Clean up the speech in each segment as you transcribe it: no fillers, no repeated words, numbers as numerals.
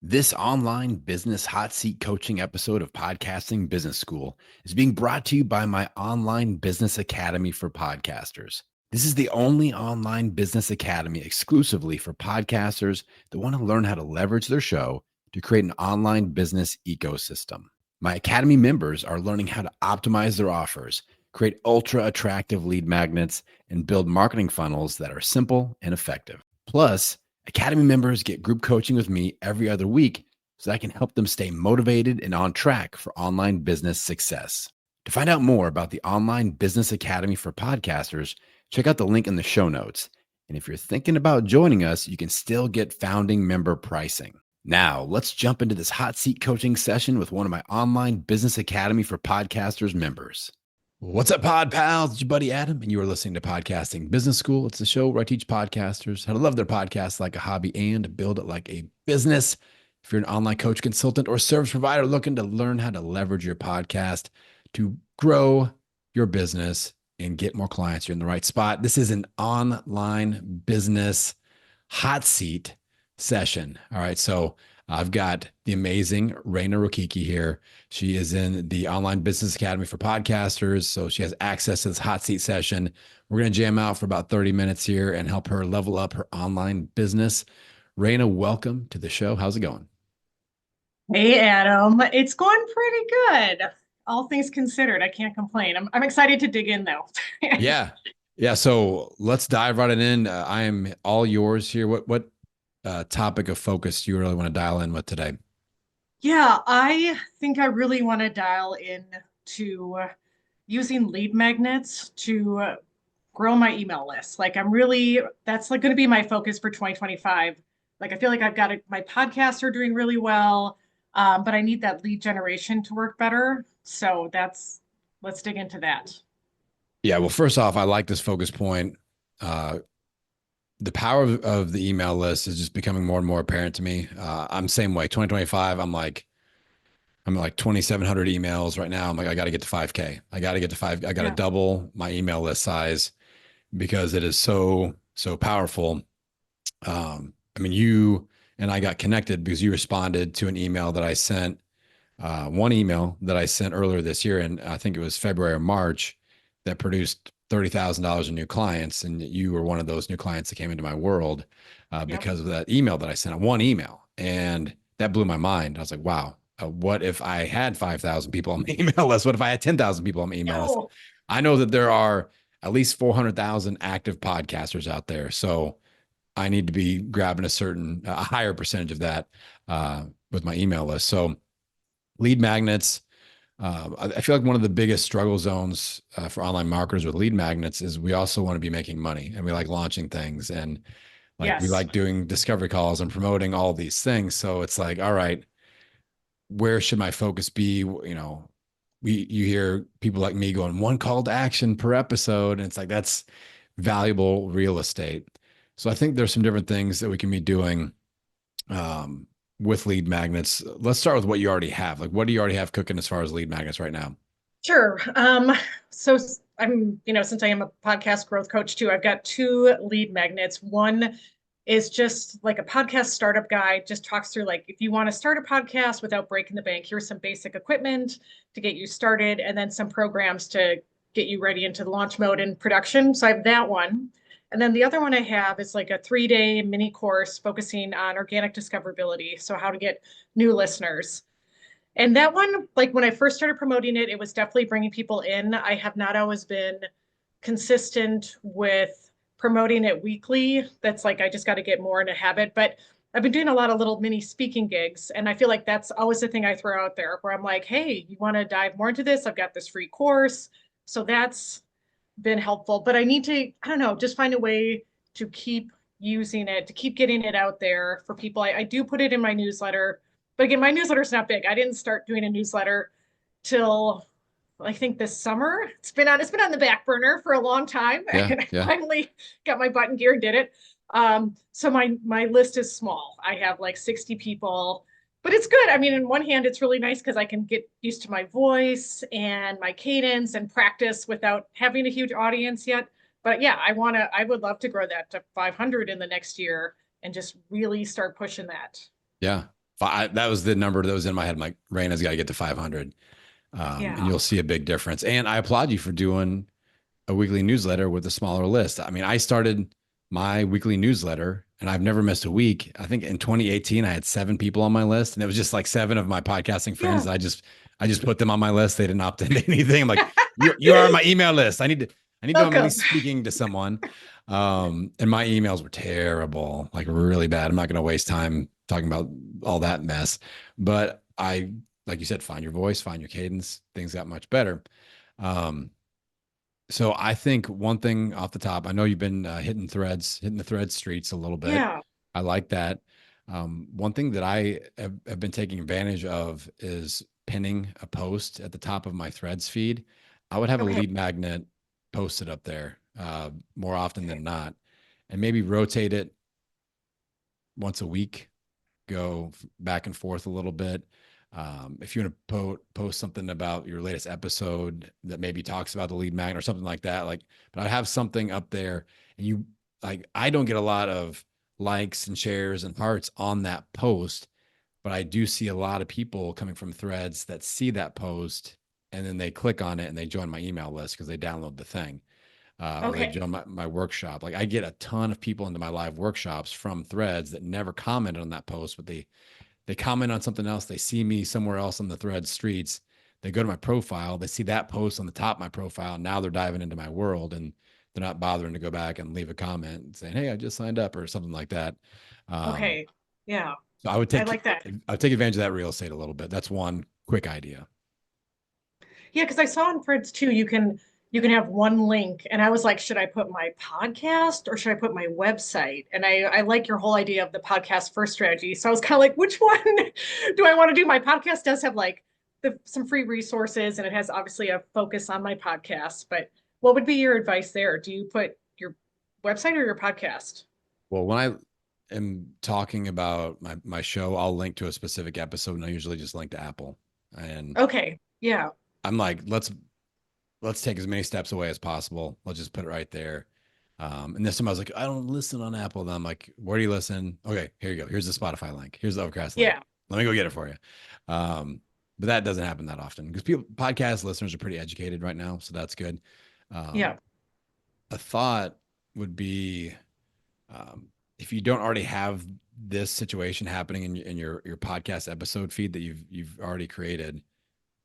This online business hot seat coaching episode of Podcasting Business School is being brought to you by my online business academy for podcasters. This is the only online business academy exclusively for podcasters that want to learn how to leverage their show to create an online business ecosystem. My academy members are learning how to optimize their offers, create ultra attractive lead magnets, and build marketing funnels that are simple and effective. Plus, Academy members get group coaching with me every other week so that I can help them stay motivated and on track for online business success. To find out more about the Online Business Academy for podcasters, check out the link in the show notes. And if you're thinking about joining us, you can still get founding member pricing. Now, let's jump into this hot seat coaching session with one of my Online Business Academy for podcasters members. What's up, pod pals? It's your buddy Adam, and you are listening to Podcasting Business School. It's the show where I teach podcasters how to love their podcast like a hobby and build it like a business. If you're an online coach, consultant, or service provider looking to learn how to leverage your podcast to grow your business and get more clients, you're in the right spot. This is an online business hot seat session. All right. So I've got the amazing Raina Rokicki here. She is in the Online Business Academy for podcasters. So she has access to this hot seat session. We're going to jam out for about 30 minutes here and help her level up her online business. Raina, welcome to the show. How's it going? Hey, Adam. It's going pretty good. All things considered, I can't complain. I'm excited to dig in though. Yeah. Yeah. So let's dive right in. I am all yours here. What topic of focus do you really want to dial in with today? Yeah, I think I really want to dial in to using lead magnets to grow my email list. That's like going to be my focus for 2025. Like, I feel like my podcasts are doing really well, but I need that lead generation to work better. Let's dig into that. Yeah. Well, first off, I like this focus point. Uh, the power of the email list is just becoming more and more apparent to me. I'm same way. 2025, I'm like 2,700 emails right now. I'm like, I got to get to 5K. I got to get to five. I got to Yeah. double my email list size because it is so powerful. I mean, you and I got connected because you responded to an email that I sent, one email that I sent earlier this year, and I think it was February or March, that produced $30,000 in new clients, and you were one of those new clients that came into my world Yep. because of that email that I sent. One email, and that blew my mind. I was like, wow. What if I had 5,000 people on my email list? What if I had 10,000 people on my email list? No. I know that there are at least 400,000 active podcasters out there. So I need to be grabbing a higher percentage of that with my email list. So lead magnets. I feel like one of the biggest struggle zones for online marketers with lead magnets is we also want to be making money and we like launching things and like we Yes. like doing discovery calls and promoting all these things. So it's like, all right, where should my focus be? You know, you hear people like me going one call to action per episode, and it's like that's valuable real estate. So I think there's some different things that we can be doing um, with lead magnets. Let's start with what you already have. Like, what do you already have cooking as far as lead magnets right now? Sure. Since I am a podcast growth coach too, I've got two lead magnets. One is just like a podcast startup guide, just talks through like if you want to start a podcast without breaking the bank, here's some basic equipment to get you started, and then some programs to get you ready into the launch mode and production. So I have that one. And then the other one I have is like a 3-day mini course focusing on organic discoverability. So how to get new listeners. And that one, like when I first started promoting it, it was definitely bringing people in. I have not always been consistent with promoting it weekly. That's like, I just got to get more in a habit. But I've been doing a lot of little mini speaking gigs. And I feel like that's always the thing I throw out there where I'm like, hey, you want to dive more into this? I've got this free course. So that's been helpful. But I need to, I don't know, just find a way to keep using it, to keep getting it out there for people. I do put it in my newsletter, but again, my newsletter's not big. I didn't start doing a newsletter till I think this summer. It's been on the back burner for a long time, Yeah, and I yeah. finally got my button gear and did it. So my list is small. I have like 60 people, but it's good. I mean, in one hand, it's really nice because I can get used to my voice and my cadence and practice without having a huge audience yet. But yeah, I would love to grow that to 500 in the next year and just really start pushing that. Yeah. That was the number that was in my head. I'm like, Raina's got to get to 500. And Yeah. you'll see a big difference. And I applaud you for doing a weekly newsletter with a smaller list. I mean, I started my weekly newsletter and I've never missed a week. I think in 2018, I had 7 people on my list, and it was just like 7 of my podcasting friends. Yeah. I just put them on my list. They didn't opt into anything. I'm like, you are on my email list. I need to, I'm at Welcome. least speaking to someone. And my emails were terrible, like really bad. I'm not going to waste time talking about all that mess, but like you said, find your voice, find your cadence. Things got much better. Um, so I think one thing off the top, I know you've been hitting the thread streets a little bit. Yeah. I like that. One thing that I have been taking advantage of is pinning a post at the top of my threads feed. I would have a Okay. lead magnet posted up there more often Okay. than not, and maybe rotate it once a week, go back and forth a little bit. If you want to post something about your latest episode that maybe talks about the lead magnet or something like that, like, but I have something up there, and you like, I don't get a lot of likes and shares and hearts on that post, but I do see a lot of people coming from threads that see that post and then they click on it and they join my email list because they download the thing. Or they Okay. join my workshop. Like I get a ton of people into my live workshops from threads that never commented on that post, but they comment on something else. They see me somewhere else on the thread streets. They go to my profile. They see that post on the top of my profile. Now they're diving into my world, and they're not bothering to go back and leave a comment saying, "Hey, I just signed up," or something like that. Um, Okay. Yeah. so I would I like that. take advantage of that real estate a little bit. That's one quick idea. Yeah, because I saw on Threads too, you can have one link, and I was like, should I put my podcast or should I put my website? And I like your whole idea of the podcast first strategy. So I was kind of like, which one do I want to do? My podcast does have like some free resources, and it has obviously a focus on my podcast. But what would be your advice there? Do you put your website or your podcast? Well, when I am talking about my show, I'll link to a specific episode, and I usually just link to Apple. And Okay. Yeah. I'm like, let's take as many steps away as possible. Let's just put it right there. And this time I was like, I don't listen on Apple. And I'm like, where do you listen? Okay, here you go. Here's the Spotify link. Here's the Overcast link. Yeah. Let me go get it for you. But that doesn't happen that often because podcast listeners are pretty educated right now. So that's good. Um, Yeah. a thought would be, um, if you don't already have this situation happening in your podcast episode feed that you've already created,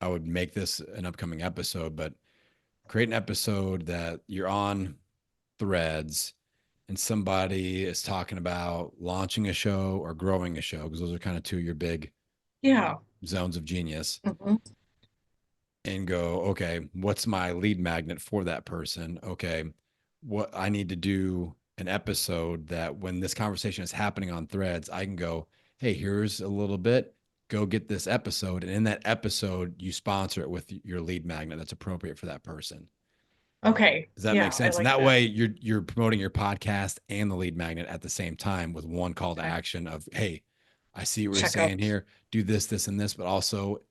I would make this an upcoming episode, but create an episode that you're on threads and somebody is talking about launching a show or growing a show, because those are kind of two of your big Yeah. zones of genius, Mhm. and go, okay, what's my lead magnet for that person? Okay, what I need to do an episode that when this conversation is happening on threads, I can go, hey, here's a little bit, go get this episode. And in that episode, you sponsor it with your lead magnet that's appropriate for that person. Okay. Does that make Yeah, I sense? And like that that. way you're promoting your podcast and the lead magnet at the same time with one call to Okay. action of, hey, I see what you're Check out. saying here. Do this, this, and this, but also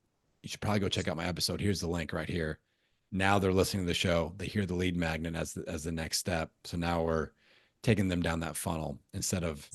you should probably go check out my episode. Here's the link right here. Now they're listening to the show. They hear the lead magnet as the next step. So now we're taking them down that funnel instead of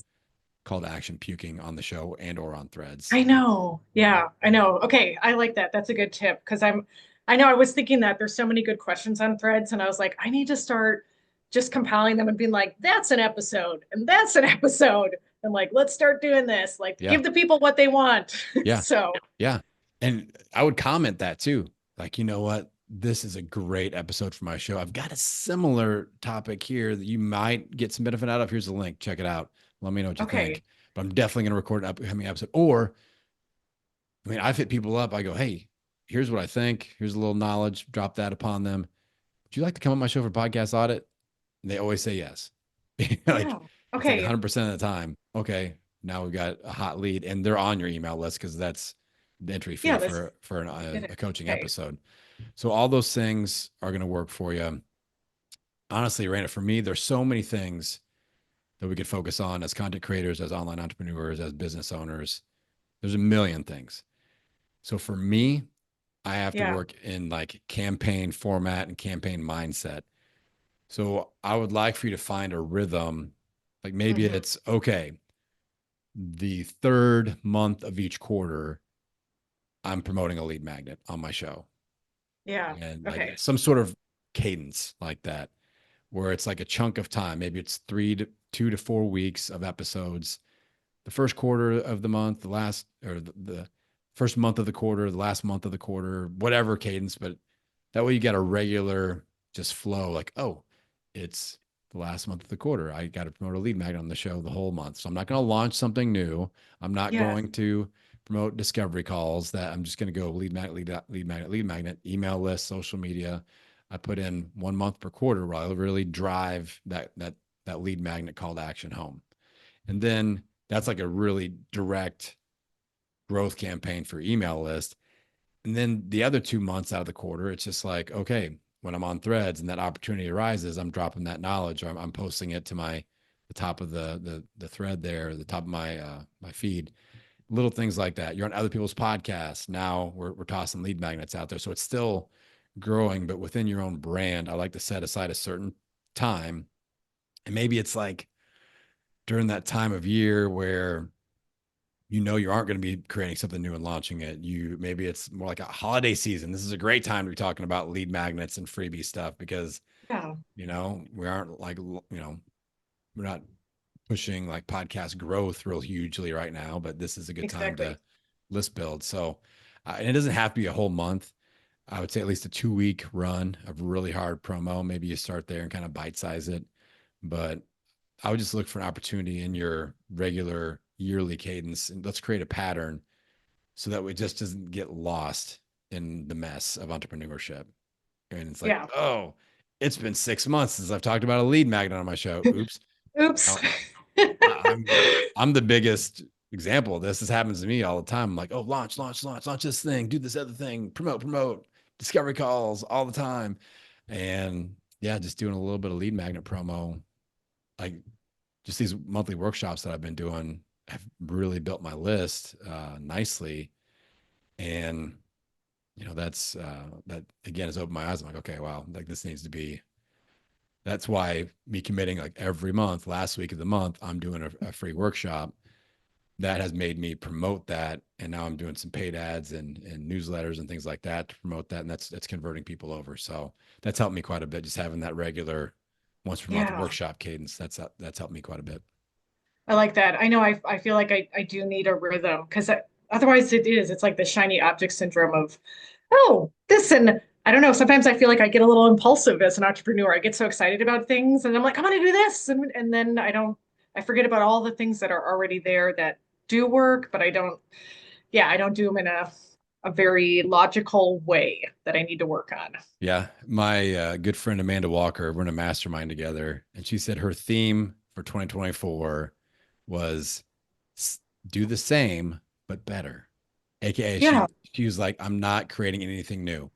call to action puking on the show and or on threads. I know. Yeah, I know. Okay, I like that. That's a good tip because I know I was thinking that there's so many good questions on threads, and I was like, I need to start just compiling them and being like, that's an episode, and that's an episode. And like, let's start doing this. Like, Yeah. give the people what they want. Yeah. So, Yeah. And I would comment that too. Like, you know what? This is a great episode for my show. I've got a similar topic here that you might get some benefit out of. Here's the link. Check it out. Let me know what you okay. think. But I'm definitely going to record an upcoming episode. Or, I mean, I've hit people up. I go, hey, here's what I think. Here's a little knowledge. Drop that upon them. Would you like to come on my show for podcast audit? And they always say yes. Like, Yeah. it's like Okay. 100% of the time. Okay, now we've got a hot lead, and they're on your email list because that's the entry fee Yeah, this for did it. a coaching Okay. episode. So all those things are going to work for you. Honestly, Raina, for me, there's so many things that we could focus on as content creators, as online entrepreneurs, as business owners. There's a million things. So for me, I have to Yeah. work in like campaign format and campaign mindset. So I would like for you to find a rhythm. Like maybe Hmm. it's okay. the third month of each quarter, I'm promoting a lead magnet on my show, Yeah. and like Okay. some sort of cadence like that, where it's like a chunk of time. Maybe it's 2 to 4 weeks of episodes. The first quarter of the month, the last, or the first month of the quarter, the last month of the quarter, whatever cadence. But that way you got a regular just flow. Like, oh, it's the last month of the quarter. I got to promote a lead magnet on the show the whole month. So I'm not going to launch something new. I'm not Yeah. going to promote discovery calls. That I'm just going to go lead magnet, lead magnet, lead magnet, email list, social media. I put in 1 month per quarter where I really drive that lead magnet call to action home. And then that's like a really direct growth campaign for email list. And then the other 2 months out of the quarter, it's just like, okay, when I'm on threads and that opportunity arises, I'm dropping that knowledge, or I'm posting it to the top of the thread there, the top of my feed. Little things like that. You're on other people's podcasts. Now we're tossing lead magnets out there. So it's still growing, but within your own brand. I like to set aside a certain time. And maybe it's like during that time of year where you aren't going to be creating something new and launching it. Maybe it's more like a holiday season. This is a great time to be talking about lead magnets and freebie stuff because Yeah. we aren't like we're not pushing like podcast growth real hugely right now, but this is a good time to Exactly. list build. So, and it doesn't have to be a whole month. I would say at least a 2 week run of really hard promo. Maybe you start there and kind of bite size it, but I would just look for an opportunity in your regular yearly cadence and let's create a pattern so that it just doesn't get lost in the mess of entrepreneurship. And it's like, Yeah. oh, it's been 6 months since I've talked about a lead magnet on my show. Oops. Oops. Now, I'm the biggest example of this. This happens to me all the time. I'm like, oh, launch this thing, do this other thing, promote, discovery calls all the time. And yeah, just doing a little bit of lead magnet promo. Like just these monthly workshops that I've been doing have really built my list nicely. And that's that again has opened my eyes. I'm like, okay, wow, like this needs to be. That's why me committing like every month, last week of the month, I'm doing a free workshop that has made me promote that. And now I'm doing some paid ads and newsletters and things like that to promote that. And that's converting people over. So that's helped me quite a bit. Just having that regular once per month Yeah. workshop cadence. That's helped me quite a bit. I like that. I know I feel like I do need a rhythm because otherwise it's like the shiny object syndrome of, oh, this and I don't know. Sometimes I feel like I get a little impulsive as an entrepreneur. I get so excited about things and I'm like, I'm gonna do this. And then I forget about all the things that are already there that do work, but I don't do them in a very logical way that I need to work on. Yeah. My good friend Amanda Walker, we're in a mastermind together. And she said her theme for 2024 was do the same, but better. AKA, Yeah. she was like, I'm not creating anything new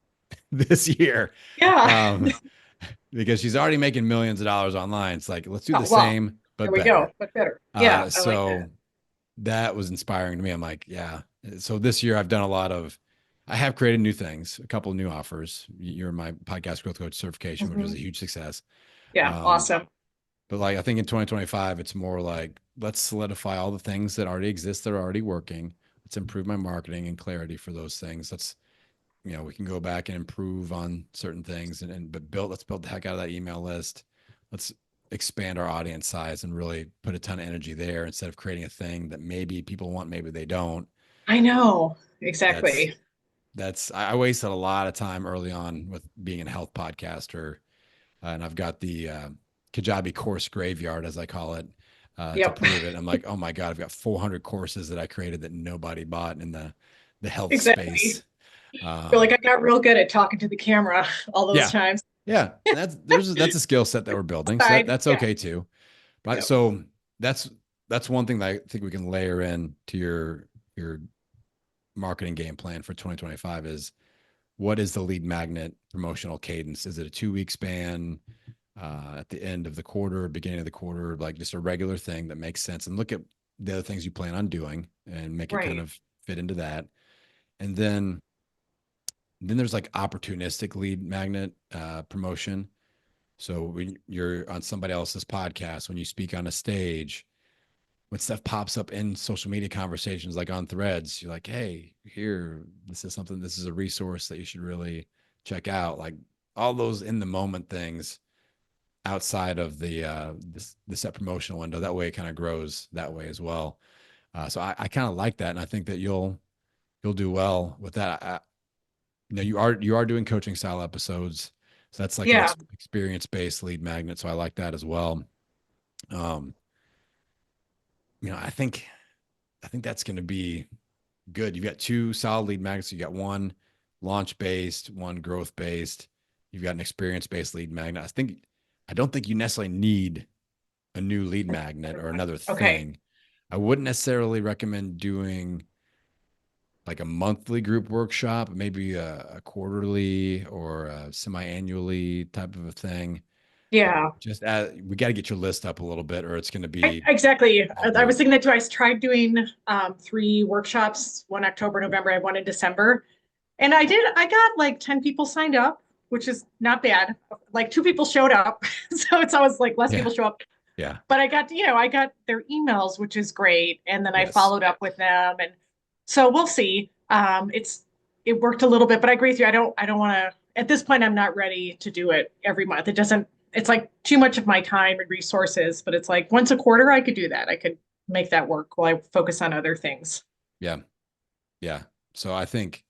this year. Yeah. Um, because she's already making millions of dollars online. It's like, let's do the Oh, well, same, there but we go. better. But better. Yeah, I like that. So that was inspiring to me. I'm like, yeah. So this year I've done I have created new things, a couple of new offers. You're my podcast growth coach certification, which was Mhm. a huge success. Yeah, Um, awesome. but like, I think in 2025, it's more like, let's solidify all the things that already exist that are already working. Let's improve my marketing and clarity for those things. We can go back and improve on certain things but let's build the heck out of that email list. Let's expand our audience size and really put a ton of energy there instead of creating a thing that maybe people want, maybe they don't. I know. That's, Exactly. I wasted a lot of time early on with being a health podcaster. And I've got the Kajabi course graveyard, as I call it, to Yep. prove it. I'm like, oh my God, I've got 400 courses that I created that nobody bought in the health Exactly. space. Feel like Um, I got real good at talking to the camera all those yeah, times. yeah, that's a skill set that we're building, so Aside. that's Yeah. okay too. But Yep. so that's that's one thing that I think we can layer in to your marketing game plan for 2025 is what is the lead magnet promotional cadence? Is it a 2 week span at the end of the quarter, beginning of the quarter, like just a regular thing that makes sense? And look at the other things you plan on doing and make it kind Right. of fit into that. And then there's like opportunistic lead magnet promotion. So when you're on somebody else's podcast, when you speak on a stage, when stuff pops up in social media conversations, like on threads, you're like, hey, here, this is something, this is a resource that you should really check out. Like all those in the moment things outside of the set promotional window. That way it kind of grows that way as well. So I kind of like that. And I think that you'll do well with that. You are doing coaching style episodes. So that's like an Yeah. experience based lead magnet. So I like that as well. Um, I think that's going to be good. You've got two solid lead magnets. You got one launch based, one growth based. You've got an experience based lead magnet. I don't think you necessarily need a new lead magnet or another Okay. thing. I wouldn't necessarily recommend doing like a monthly group workshop, maybe a quarterly or a semi-annually type of a thing. Yeah. Just we got to get your list up a little bit, or it's going to be Exactly. all I was dirt. thinking that too. I tried doing 3 workshops, one October, November, I one in December. And I got like 10 people signed up, which is not bad. Like 2 people showed up. So it's always like less Yeah, people show up. yeah, But I got their emails, which is great. And then I yes, followed up with them. And so we'll see. It worked a little bit, but I agree with you. I don't want to, at this point, I'm not ready to do it every month. It's like too much of my time and resources, but it's like once a quarter, I could do that. I could make that work while I focus on other things. yeah, yeah. So I think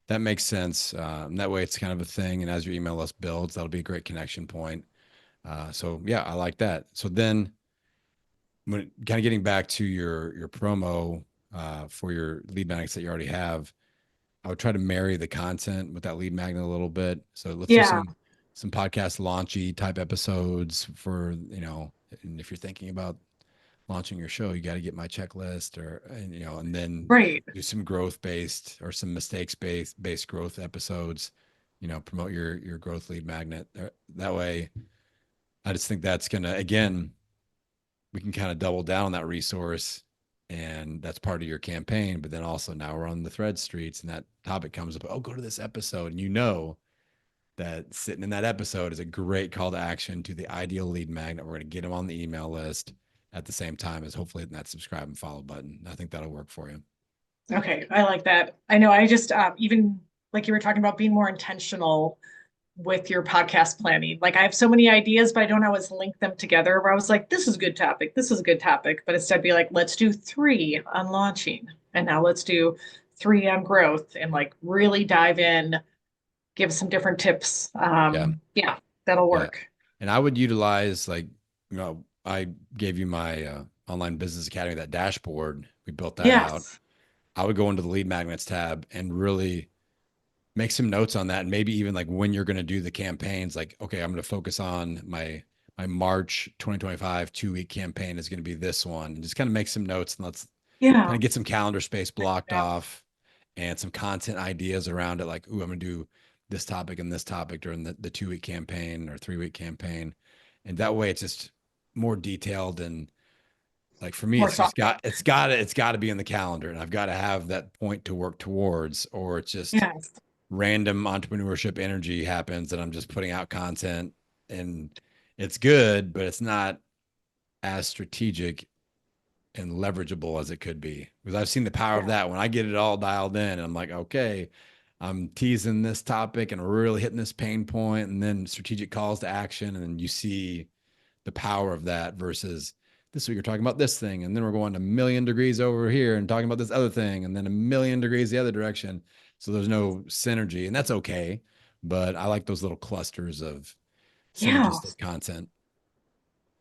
that makes sense. That way, it's kind of a thing, and as your email list builds, that'll be a great connection point. So yeah, I like that. So then, when kind of getting back to your promo for your lead magnets that you already have, I would try to marry the content with that lead magnet a little bit. So let's do Yeah, some podcast launchy type episodes for, and if you're thinking about launching your show, you got to get my checklist and then right. do some growth based or some mistakes based growth episodes, promote your growth lead magnet. That way, I just think that's gonna, again, we can kind of double down on that resource, and that's part of your campaign. But then also now we're on the thread streets and that topic comes up, oh, go to this episode, and that sitting in that episode is a great call to action to the ideal lead magnet. We're going to get them on the email list at the same time as hopefully hitting that subscribe and follow button. I think that'll work for you. Okay, I like that. I know I just even like you were talking about being more intentional with your podcast planning. Like I have so many ideas, but I don't always link them together where I was like, this is a good topic, this is a good topic. But instead be like, let's do 3 on launching. And now let's do 3 on growth and like really dive in, give some different tips. Yeah. Yeah, that'll Yeah. work. And I would utilize, like, I gave you my online business academy, that dashboard. We built that out. Yes. I would go into the lead magnets tab and really make some notes on that. And maybe even like when you're going to do the campaigns, like, okay, I'm going to focus on my March 2025 2-week campaign is going to be this one, and just kind of make some notes and let's kind Yeah. of get some calendar space Write it blocked down. off and some content ideas around it. Like, ooh, I'm going to do this topic and this topic during the 2-week campaign or 3-week campaign. And that way it's just more detailed. And like for me, More it's just soft. it's got to be in the calendar, and I've got to have that point to work towards, or it's just Yes. random entrepreneurship energy happens and I'm just putting out content, and it's good, but it's not as strategic and leverageable as it could be, because I've seen the power of Yeah. that when I get it all dialed in and I'm like, okay, I'm teasing this topic and really hitting this pain point, and then strategic calls to action. And then you see the power of that versus this week, you're talking about this thing. And then we're going a million degrees over here and talking about this other thing. And then a million degrees the other direction. So there's no synergy, and that's okay. But I like those little clusters of Yeah. synergistic content.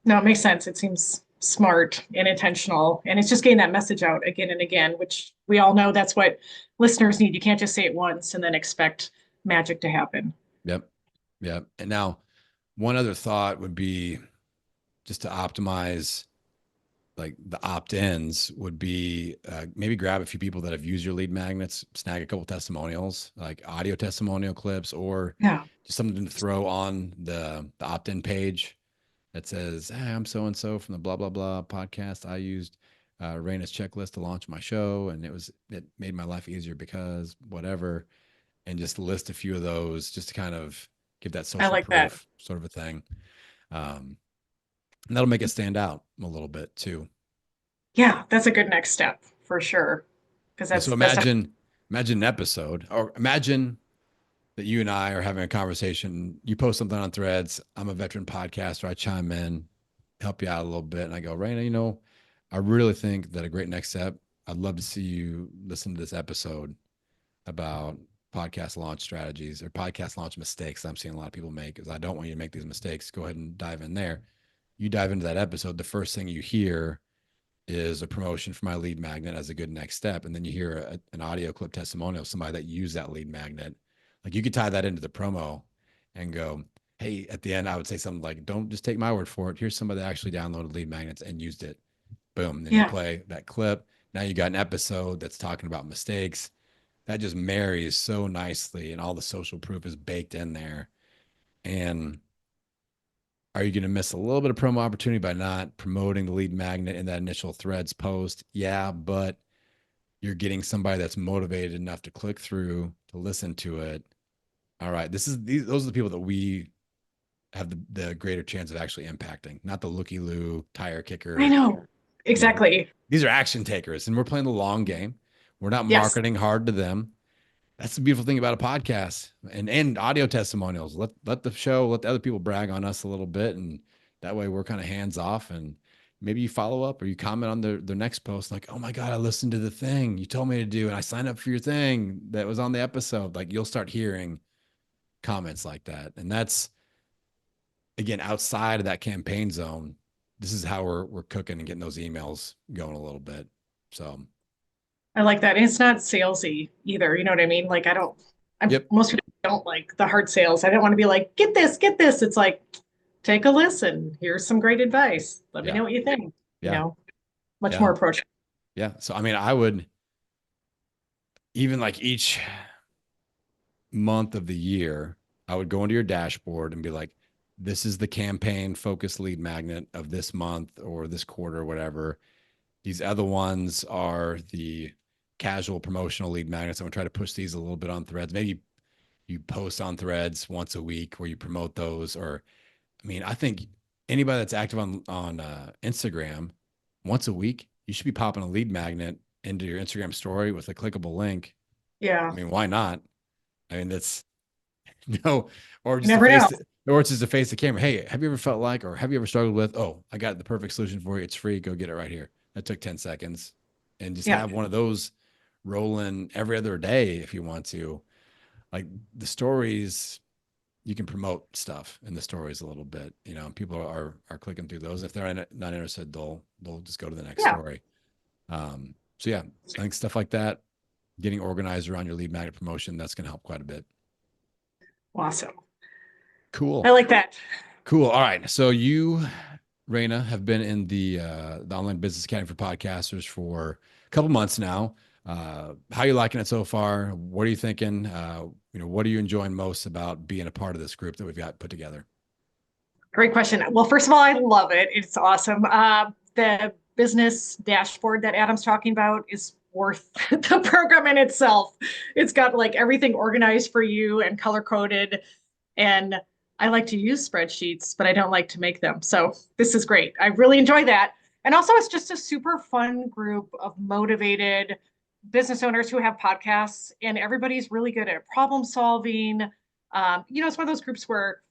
No, it makes sense. It seems smart and intentional. And it's just getting that message out again and again, which we all know that's what listeners need. You can't just say it once and then expect magic to happen. Yep. Yep. And now, one other thought would be just to optimize like the opt-ins would be maybe grab a few people that have used your lead magnets, snag a couple testimonials, like audio testimonial clips, or Yeah. just something to throw on the opt-in page that says, hey, I'm so and so from the blah blah blah podcast. I used Raina's checklist to launch my show, and it made my life easier because whatever, and just list a few of those just to kind of give that I social like that. proof sort of a thing. And that'll make it stand out a little bit too. Yeah, that's a good next step for sure. Because Yeah. So that's imagine an episode, or imagine that you and I are having a conversation. You post something on Threads. I'm a veteran podcaster. I chime in, help you out a little bit. And I go, Raina, I really think that a great next step, I'd love to see you listen to this episode about podcast launch strategies or podcast launch mistakes I'm seeing a lot of people make, because I don't want you to make these mistakes. Go ahead and dive in there. You dive into that episode. The first thing you hear is a promotion for my lead magnet as a good next step. And then you hear an audio clip testimonial of somebody that used that lead magnet. Like, you could tie that into the promo and go, hey, at the end, I would say something like, don't just take my word for it. Here's somebody that actually downloaded lead magnets and used it. Boom. Then you yeah. play that clip. Now you got an episode that's talking about mistakes. That just marries so nicely, and all the social proof is baked in there. And are you going to miss a little bit of promo opportunity by not promoting the lead magnet in that initial Threads post? Yeah, but you're getting somebody that's motivated enough to click through to listen to it. All right, those are the people that we have the greater chance of actually impacting, not the looky loo tire I kicker. know. Exactly. These are action takers, and we're playing the long game. We're not Yes. marketing hard to them. That's the beautiful thing about a podcast and audio testimonials. Let the other people brag on us a little bit, and that way we're kind of hands off. And maybe you follow up or you comment on their next post, like, oh my God, I listened to the thing you told me to do, and I signed up for your thing that was on the episode. Like, you'll start hearing comments like that. And that's, again, outside of that campaign zone. This is how we're cooking and getting those emails going a little bit. So I like that. And it's not salesy either. You know what I mean? Like yep. most people don't like the hard sales. I don't want to be like, get this, get this. It's like, take a listen. Here's some great advice. Let me Yeah. know what you think. Yeah. Much Yeah. more approachable. Yeah. So, I mean, I would even, like, each month of the year, I would go into your dashboard and be like, this is the campaign focus lead magnet of this month or this quarter or whatever. These other ones are the casual promotional lead magnets. I'm going to try to push these a little bit on Threads. Maybe you post on Threads once a week where you promote those. Or, I mean, I think anybody that's active on Instagram, once a week, you should be popping a lead magnet into your Instagram story with a clickable link. Yeah. I mean, why not? I mean, that's no, or You just a never know. face, or it's just a face the camera. Hey, have you ever felt like, or have you ever struggled with, oh, I got the perfect solution for you. It's free. Go get it right here. That took 10 seconds. And just Yeah. have one of those rolling every other day if you want to. Like, the stories, you can promote stuff in the stories a little bit. People are clicking through those. If they're not interested, they'll just go to the next Yeah. story. So yeah, I think stuff like that, getting organized around your lead magnet promotion, that's going to help quite a bit. Awesome. Cool. I like that. Cool. All right. So you, Raina, have been in the Online Business Academy for Podcasters for a couple months now. How are you liking it so far? What are you thinking? What are you enjoying most about being a part of this group that we've got put together? Great question. Well, first of all, I love it. It's awesome. The business dashboard that Adam's talking about is worth the program in itself. It's got like everything organized for you and color coded. And I like to use spreadsheets, but I don't like to make them. So this is great. I really enjoy that. And also, it's just a super fun group of motivated business owners who have podcasts, and everybody's really good at problem solving. It's one of those groups where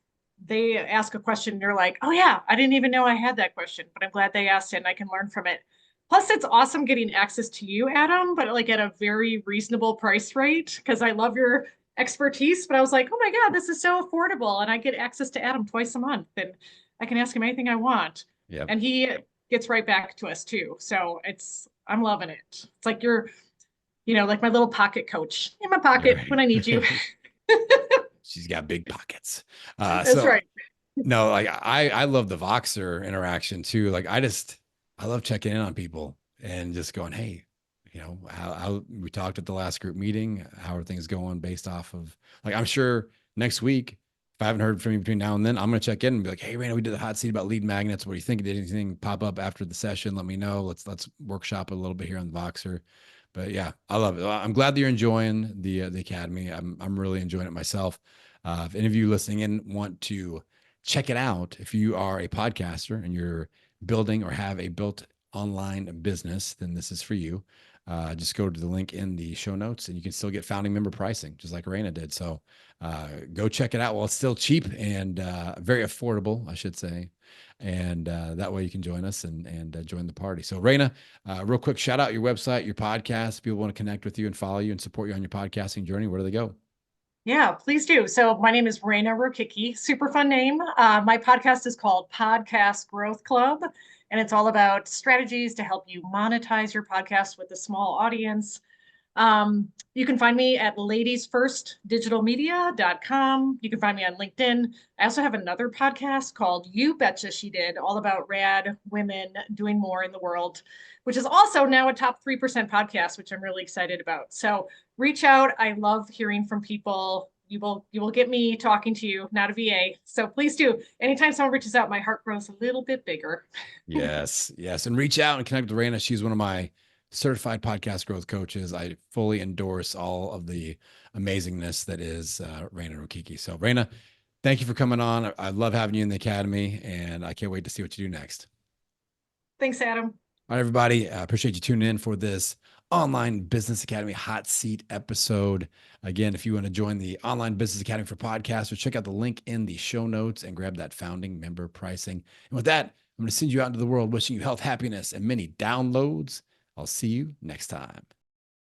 they ask a question and you're like, oh yeah, I didn't even know I had that question, but I'm glad they asked it and I can learn from it. Plus, it's awesome getting access to you, Adam, but like at a very reasonable price rate, because I love your expertise. But I was like, oh my God, this is so affordable. And I get access to Adam twice a month and I can ask him anything I want. Yeah. And he gets right back to us too. So I'm loving it. It's like you're, like my little pocket coach in my pocket when I need you. She's got big pockets. That's right. No, like, I love the Voxer interaction too. Like, I love checking in on people and just going, hey, how we talked at the last group meeting, how are things going based off of, like, I'm sure next week, if I haven't heard from you between now and then, I'm going to check in and be like, hey, Raina, we did a hot seat about lead magnets. What do you think? Did anything pop up after the session? Let me know. Let's workshop a little bit here on the Voxer. But yeah, I love it. I'm glad that you're enjoying the Academy. I'm really enjoying it myself. If any of you listening in want to check it out, if you are a podcaster and you're building or have a built online business, then this is for you. Just go to the link in the show notes and you can still get founding member pricing, just like Raina did. So go check it out while it's still cheap and very affordable, I should say. And that way you can join us and join the party. So Raina, real quick, shout out your website, your podcast. If people want to connect with you and follow you and support you on your podcasting journey, where do they go? Yeah, please do. So my name is Raina Rokicki. Super fun name. My podcast is called Podcast Growth Club, and it's all about strategies to help you monetize your podcast with a small audience. You can find me at ladiesfirstdigitalmedia.com. You can find me on LinkedIn. I also have another podcast called You Betcha She Did, all about rad women doing more in the world, which is also now a top 3% podcast, which I'm really excited about. So reach out. I love hearing from people. You will get me talking to you, not a VA. So please do. Anytime someone reaches out, my heart grows a little bit bigger. Yes, yes. And reach out and connect with Raina. She's one of my certified podcast growth coaches. I fully endorse all of the amazingness that is Raina Rokicki. So, Raina, thank you for coming on. I love having you in the academy, and I can't wait to see what you do next. Thanks, Adam. All right, everybody. I appreciate you tuning in for this Online Business Academy hot seat episode. Again, if you want to join the Online Business Academy for Podcasters, check out the link in the show notes and grab that founding member pricing. And with that, I'm going to send you out into the world wishing you health, happiness, and many downloads. I'll see you next time.